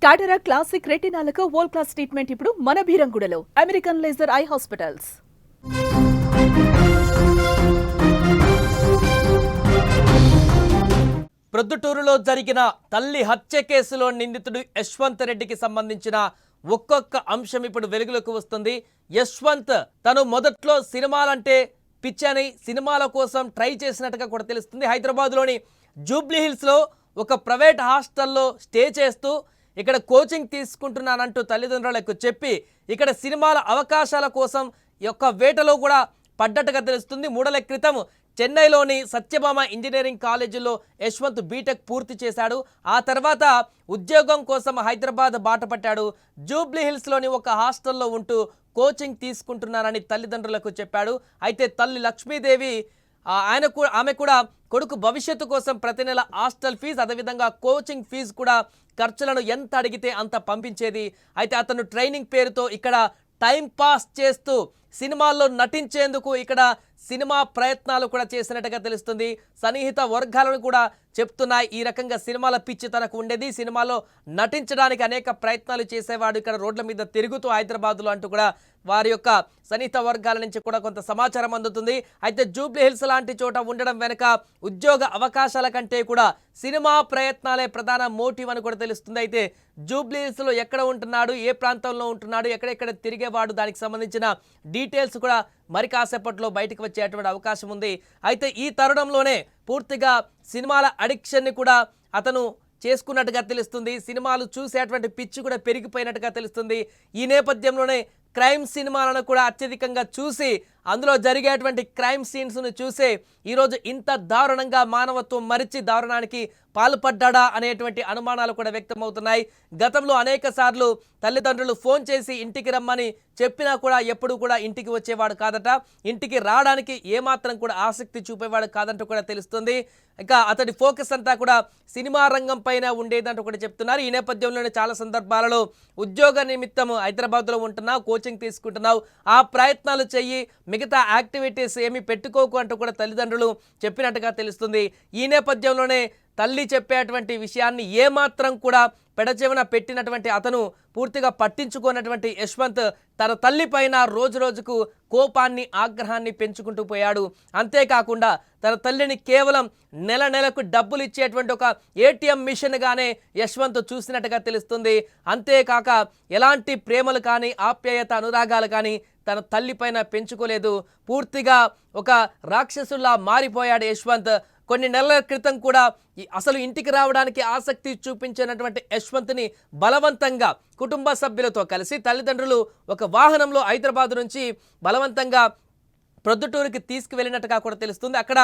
టాటరా classic రెటినాలకు world class treatment ఇప్పుడు మన భీరంగూడలో American laser eye hospitals. ప్రొద్దుటూరులో జరిగిన తల్లి హత్య కేసులో నిందితుడు యశ్వంత్ రెడ్డికి సంబంధించిన ఒక్కొక్క అంశం ఇప్పుడు వెలుగులోకి వస్తుంది. యశ్వంత్ తను మొదట్లో సినిమాలంటే పిచ్చని సినిమాల కోసం ట్రై చేసినట్టుగా కూడా తెలుస్తుంది. హైదరాబాద్లోని జూబ్లీ హిల్స్లో ఒక ప్రైవేట్ హాస్టల్లో స్టే చేస్తూ ఇక్కడ కోచింగ్ తీసుకుంటున్నానంటూ తల్లిదండ్రులకు చెప్పి ఇక్కడ సినిమాల అవకాశాల కోసం యొక్క వేటలో కూడా పడ్డట్టుగా తెలుస్తుంది. 3 నెలల క్రితం చెన్నైలోని సత్యభామ ఇంజనీరింగ్ కాలేజీలో యశ్వంత్ బీటెక్ పూర్తి చేశాడు. ఆ తర్వాత ఉద్యోగం కోసం హైదరాబాద్ బాట పట్టాడు. జూబ్లీ హిల్స్లోని ఒక హాస్టల్లో ఉంటూ కోచింగ్ తీసుకుంటున్నానని తల్లిదండ్రులకు చెప్పాడు. అయితే తల్లి లక్ష్మీదేవి ఆమె కూడా కొడుకు భవిష్యత్తు కోసం ప్రతి నెల హాస్టల్ ఫీజు అదేవిధంగా కోచింగ్ ఫీజు కూడా ఖర్చులను ఎంత అడిగితే అంత పంపించేది. అయితే అతను ట్రైనింగ్ పేరుతో ఇక్కడ టైం పాస్ చేస్తూ సినిమాల్లో నటించేందుకు ఇక్కడ సినిమా ప్రయత్నాలు కూడా చేసినట్టుగా తెలుస్తుంది. సన్నిహిత వర్గాలను కూడా చెప్తున్నాయి ఈ రకంగా సినిమాల పిచ్చి తనకు ఉండేది, సినిమాలో నటించడానికి అనేక ప్రయత్నాలు చేసేవాడు, ఇక్కడ రోడ్ల మీద తిరుగుతూ హైదరాబాద్లో అంటూ కూడా వారి యొక్క సన్నిహిత వర్గాల నుంచి కూడా కొంత సమాచారం అందుతుంది. అయితే జూబ్లీ హిల్స్ లాంటి చోట ఉండడం వెనుక ఉద్యోగ అవకాశాల కంటే కూడా సినిమా ప్రయత్నాలే ప్రధాన మోటివ్ అని కూడా తెలుస్తుంది. అయితే జూబ్లీ హిల్స్లో ఎక్కడ ఉంటున్నాడు, ఏ ప్రాంతంలో ఉంటున్నాడు, ఎక్కడెక్కడ తిరిగేవాడు, దానికి సంబంధించిన డీటెయిల్స్ కూడా మరి కాసేపట్లో బయటకు వచ్చేటువంటి అవకాశం ఉంది. అయితే ఈ తరుణంలోనే పూర్తిగా సినిమాల అడిక్షన్ని కూడా అతను చేసుకున్నట్టుగా తెలుస్తుంది. సినిమాలు చూసేటువంటి పిచ్చి కూడా పెరిగిపోయినట్టుగా తెలుస్తుంది. ఈ నేపథ్యంలోనే క్రైమ్ సినిమాలను కూడా అత్యధికంగా చూసి అందులో జరిగేటువంటి క్రైమ్ సీన్స్ను చూసే ఈరోజు ఇంత దారుణంగా మానవత్వం మరిచి దారుణానికి పాల్పడ్డా అనేటువంటి అనుమానాలు కూడా వ్యక్తమవుతున్నాయి. గతంలో అనేక సార్లు తల్లిదండ్రులు ఫోన్ చేసి ఇంటికి రమ్మని చెప్పినా కూడా ఎప్పుడు కూడా ఇంటికి వచ్చేవాడు కాదట, ఇంటికి రావడానికి ఏమాత్రం కూడా ఆసక్తి చూపేవాడు కాదంటూ కూడా తెలుస్తుంది. ఇంకా అతడి ఫోకస్ అంతా కూడా సినిమా రంగం పైన ఉండేదంటూ కూడా చెప్తున్నారు. ఈ నేపథ్యంలోనే చాలా సందర్భాలలో ఉద్యోగ నిమిత్తం హైదరాబాద్లో ఉంటున్నావు, కోచింగ్ తీసుకుంటున్నావు, ఆ ప్రయత్నాలు చెయ్యి, మిగతా యాక్టివిటీస్ ఏమీ పెట్టుకోకు అంటూ కూడా తల్లిదండ్రులు చెప్పినట్టుగా తెలుస్తుంది. ఈ నేపథ్యంలోనే తల్లి చెప్పేటువంటి విషయాన్ని ఏమాత్రం కూడా పెడచెవిన పెట్టినటువంటి అతను పూర్తిగా పట్టించుకున్నటువంటి యశ్వంత్ తన తల్లి పైన రోజు రోజుకు కోపాన్ని ఆగ్రహాన్ని పెంచుకుంటూ పోయాడు. అంతేకాకుండా తన తల్లిని కేవలం నెలకు డబ్బులు ఇచ్చేటువంటి ఒక ఏటీఎం మిషన్గానే యశ్వంత్ చూసినట్టుగా తెలుస్తుంది. అంతేకాక ఎలాంటి ప్రేమలు కానీ ఆప్యాయత అనురాగాలు కానీ తన తల్లి పైన పెంచుకోలేదు. పూర్తిగా ఒక రాక్షసుల్లా మారిపోయాడు యశ్వంత్. కొన్ని నెలల క్రితం కూడా అసలు ఇంటికి రావడానికి ఆసక్తి చూపించినటువంటి యశ్వంత్ని బలవంతంగా కుటుంబ సభ్యులతో కలిసి తల్లిదండ్రులు ఒక వాహనంలో హైదరాబాద్ నుంచి బలవంతంగా ప్రొద్దుటూరుకి తీసుకువెళ్ళినట్టుగా కూడా తెలుస్తుంది. అక్కడ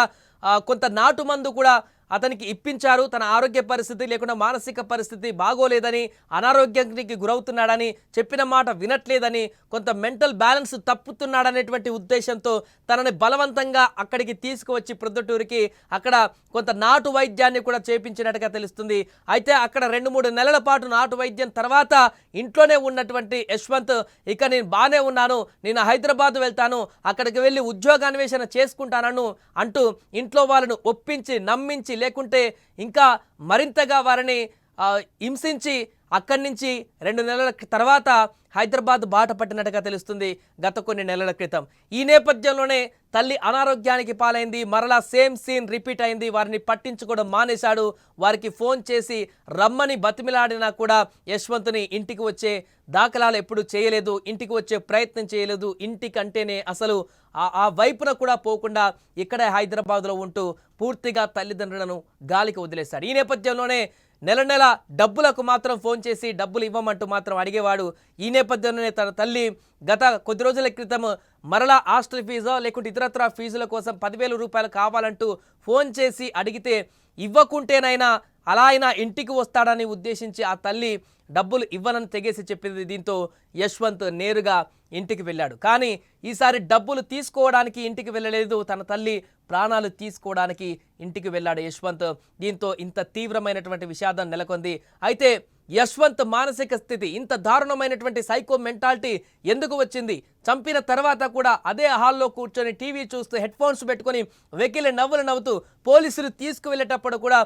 కొంత నాటు మందు కూడా అతనికి ఇప్పించారు. తన ఆరోగ్య పరిస్థితి లేకుండా మానసిక పరిస్థితి బాగోలేదని, అనారోగ్యానికి గురవుతున్నాడని, చెప్పిన మాట వినట్లేదని, కొంత మెంటల్ బ్యాలెన్స్ తప్పుతున్నాడనేటువంటి ఉద్దేశంతో తనని బలవంతంగా అక్కడికి తీసుకువచ్చి ప్రొద్దుటూరుకి అక్కడ కొంత నాటు వైద్యాన్ని కూడా చేపించినట్టుగా తెలుస్తుంది. అయితే అక్కడ 2-3 నెలల పాటు నాటు వైద్యం తర్వాత ఇంట్లోనే ఉన్నటువంటి యశ్వంత్ ఇక నేను బాగానే ఉన్నాను, నేను హైదరాబాద్ వెళ్తాను, అక్కడికి వెళ్ళి ఉద్యోగాన్వేషణ చేసుకుంటానను అంటూ ఇంట్లో వాళ్ళను ఒప్పించి నమ్మించి లేకుంటే ఇంకా మరింతగా వారిని హింసించి అక్కడి నుంచి 2 నెలల తర్వాత హైదరాబాద్ బాట పట్టినట్టుగా తెలుస్తుంది గత కొన్ని నెలల క్రితం. ఈ నేపథ్యంలోనే తల్లి అనారోగ్యానికి పాలైంది. మరలా సేమ్ సీన్ రిపీట్ అయింది. వారిని పట్టించుకోవడం మానేశాడు. వారికి ఫోన్ చేసి రమ్మని బతిమిలాడినా కూడా యశ్వంత్ని ఇంటికి వచ్చే దాఖలాలు ఎప్పుడు చేయలేదు, ఇంటికి వచ్చే ప్రయత్నం చేయలేదు. ఇంటికంటేనే అసలు ఆ వైపున కూడా పోకుండా ఇక్కడే హైదరాబాద్లో ఉంటూ పూర్తిగా తల్లిదండ్రులను గాలికి వదిలేశాడు. ఈ నేపథ్యంలోనే నెల డబ్బులకు మాత్రం ఫోన్ చేసి డబ్బులు ఇవ్వమంటూ మాత్రం అడిగేవాడు. ఈ నేపథ్యంలోనే తన తల్లి గత కొద్ది రోజుల క్రితం మరలా హాస్టల్ ఫీజో లేకుంటే ఇతరత్ర ఫీజుల కోసం 10,000 రూపాయలు కావాలంటూ ఫోన్ చేసి అడిగితే ఇవ్వకుంటేనైనా అలా అయినా ఇంటికి వస్తాడని ఉద్దేశించి ఆ తల్లి డబ్బులు ఇవ్వనని తెగేసి చెప్పింది. దీంతో యశ్వంత్ నేరుగా ఇంటికి వెళ్ళాడు. కానీ ఈసారి డబ్బులు తీసుకోవడానికి ఇంటికి వెళ్ళలేదు, తన తల్లి ప్రాణాలు తీసుకోవడానికి ఇంటికి వెళ్ళాడు యశ్వంత్. దీంతో ఇంత తీవ్రమైనటువంటి విషాదం నెలకొంది. అయితే యశ్వంత్ మానసిక స్థితి ఇంత దారుణమైనటువంటి సైకో మెంటాలిటీ ఎందుకు వచ్చింది? చంపిన తర్వాత కూడా అదే హాల్లో కూర్చొని టీవీ చూస్తూ హెడ్ ఫోన్స్ పెట్టుకొని వెకిలి నవ్వులు నవ్వుతూ పోలీసులు తీసుకువెళ్ళేటప్పుడు కూడా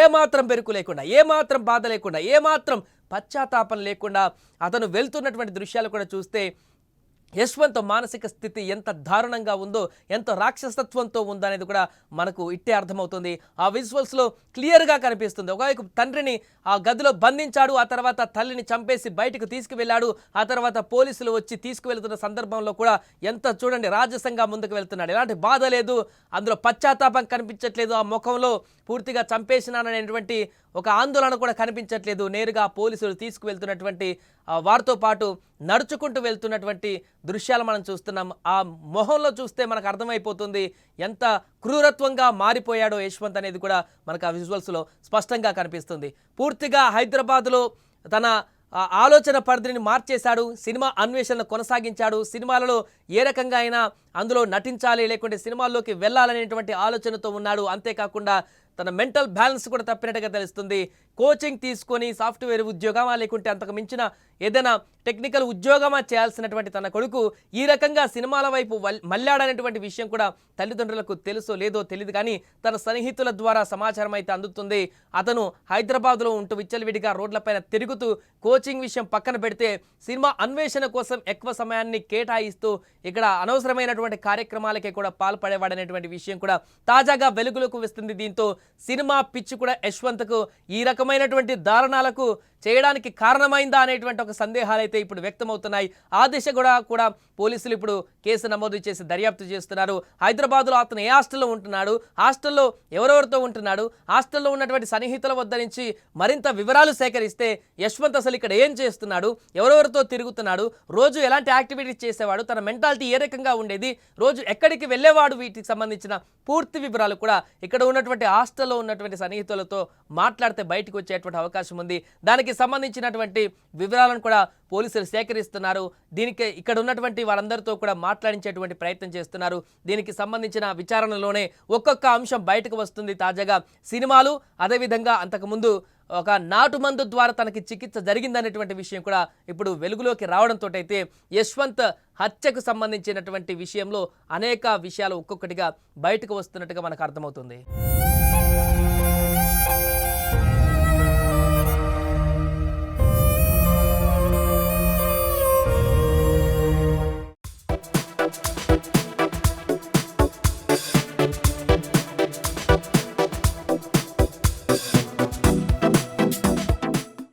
ఏమాత్రం బెరుకు లేకుండా, ఏమాత్రం బాధ లేకుండా, ఏమాత్రం పశ్చాత్తాపం లేకుండా అతను వెళ్తున్నటువంటి దృశ్యాలు కూడా చూస్తే యశ్వంత్ మానసిక స్థితి ఎంత దారుణంగా ఉందో, ఎంత రాక్షసత్వంతో ఉందో అనేది కూడా మనకు ఇట్టే అర్థమవుతుంది. ఆ విజువల్స్లో క్లియర్గా కనిపిస్తుంది. ఒకవైపు తండ్రిని ఆ గదిలో బంధించాడు, ఆ తర్వాత తల్లిని చంపేసి బయటకు తీసుకువెళ్ళాడు, ఆ తర్వాత పోలీసులు వచ్చి తీసుకువెళ్తున్న సందర్భంలో కూడా ఎంత చూడండి రాజసంగా ముందుకు వెళ్తున్నాడు. ఎలాంటి బాధ లేదు, అందులో పశ్చాత్తాపం కనిపించట్లేదు, ఆ ముఖంలో పూర్తిగా చంపేసినాననేటువంటి ఒక ఆందోళన కూడా కనిపించట్లేదు. నేరుగా పోలీసులు తీసుకువెళ్తున్నటువంటి వారితో పాటు నడుచుకుంటూ వెళ్తున్నటువంటి దృశ్యాలు మనం చూస్తున్నాం. ఆ మొహంలో చూస్తే మనకు అర్థమైపోతుంది ఎంత క్రూరత్వంగా మారిపోయాడో యశ్వంత్ అనేది కూడా మనకు ఆ విజువల్స్లో స్పష్టంగా కనిపిస్తుంది. పూర్తిగా హైదరాబాద్లో తన ఆలోచన పరిధిని మార్చేశాడు, సినిమా అన్వేషణను కొనసాగించాడు. సినిమాలలో ఏ రకంగా అయినా అందులో నటించాలి, లేకుంటే సినిమాల్లోకి వెళ్ళాలనేటువంటి ఆలోచనతో ఉన్నాడు. అంతేకాకుండా తన మెంటల్ బ్యాలెన్స్ కూడా తప్పినట్టుగా తెలుస్తుంది. కోచింగ్ తీసుకొని సాఫ్ట్వేర్ ఉద్యోగమా లేకుంటే అంతకు మించిన ఏదైనా టెక్నికల్ ఉద్యోగమా చేయాల్సినటువంటి తన కొడుకు ఈ రకంగా సినిమాల వైపు మళ్ళాడనేటువంటి విషయం కూడా తల్లిదండ్రులకు తెలుసో లేదో తెలియదు, కానీ తన సన్నిహితుల ద్వారా సమాచారం అయితే అందుతుంది. అతను హైదరాబాద్లో ఉంటూ విచ్చలవిడిగా రోడ్లపైన తిరుగుతూ కోచింగ్ విషయం పక్కన పెడితే సినిమా అన్వేషణ కోసం ఎక్కువ సమయాన్ని కేటాయిస్తూ ఇక్కడ అనవసరమైనటువంటి కార్యక్రమాలకే కూడా పాల్పడేవాడనేటువంటి విషయం కూడా తాజాగా వెలుగులోకి వస్తుంది. దీంతో సినిమా పిచ్చి కూడా యశ్వంత్కు ఈ రకమైనటువంటి దారుణాలకు చేయడానికి కారణమైందా అనేటువంటి ఒక సందేహాలు అయితే ఇప్పుడు వ్యక్తమవుతున్నాయి. ఆ దిశ కూడా పోలీసులు ఇప్పుడు కేసు నమోదు చేసి దర్యాప్తు చేస్తున్నారు. హైదరాబాద్లో అతను ఏ హాస్టల్లో ఉంటున్నాడు, హాస్టల్లో ఎవరెవరితో ఉంటున్నాడు, హాస్టల్లో ఉన్నటువంటి సన్నిహితుల వద్ద నుంచి మరింత వివరాలు సేకరిస్తే యశ్వంత్ అసలు ఇక్కడ ఏం చేస్తున్నాడు, ఎవరెవరితో తిరుగుతున్నాడు, రోజు ఎలాంటి యాక్టివిటీస్ చేసేవాడు, తన మెంటాలిటీ ఏ రకంగా ఉండేది, రోజు ఎక్కడికి వెళ్ళేవాడు, వీటికి సంబంధించిన పూర్తి వివరాలు కూడా ఇక్కడ ఉన్నటువంటి హాస్టల్లో ఉన్నటువంటి సన్నిహితులతో మాట్లాడితే బయటకు వచ్చేటువంటి అవకాశం ఉంది. దానికి సంబంధించినటువంటి వివరాలను కూడా పోలీసులు సేకరిస్తున్నారు. దీనికి ఇక్కడ ఉన్నటువంటి వారందరితో కూడా మాట్లాడించేటువంటి ప్రయత్నం చేస్తున్నారు. దీనికి సంబంధించిన విచారణలోనే ఒక్కొక్క అంశం బయటకు వస్తుంది. తాజాగా సినిమాలు, అదేవిధంగా అంతకుముందు ఒక నాటుమందు ద్వారా తనకి చికిత్స జరిగిందనేటువంటి విషయం కూడా ఇప్పుడు వెలుగులోకి రావడంతో అయితే యశ్వంత్ హత్యకు సంబంధించినటువంటి విషయంలో అనేక విషయాలు ఒక్కొక్కటిగా బయటకు వస్తున్నట్టుగా మనకు అర్థమవుతుంది.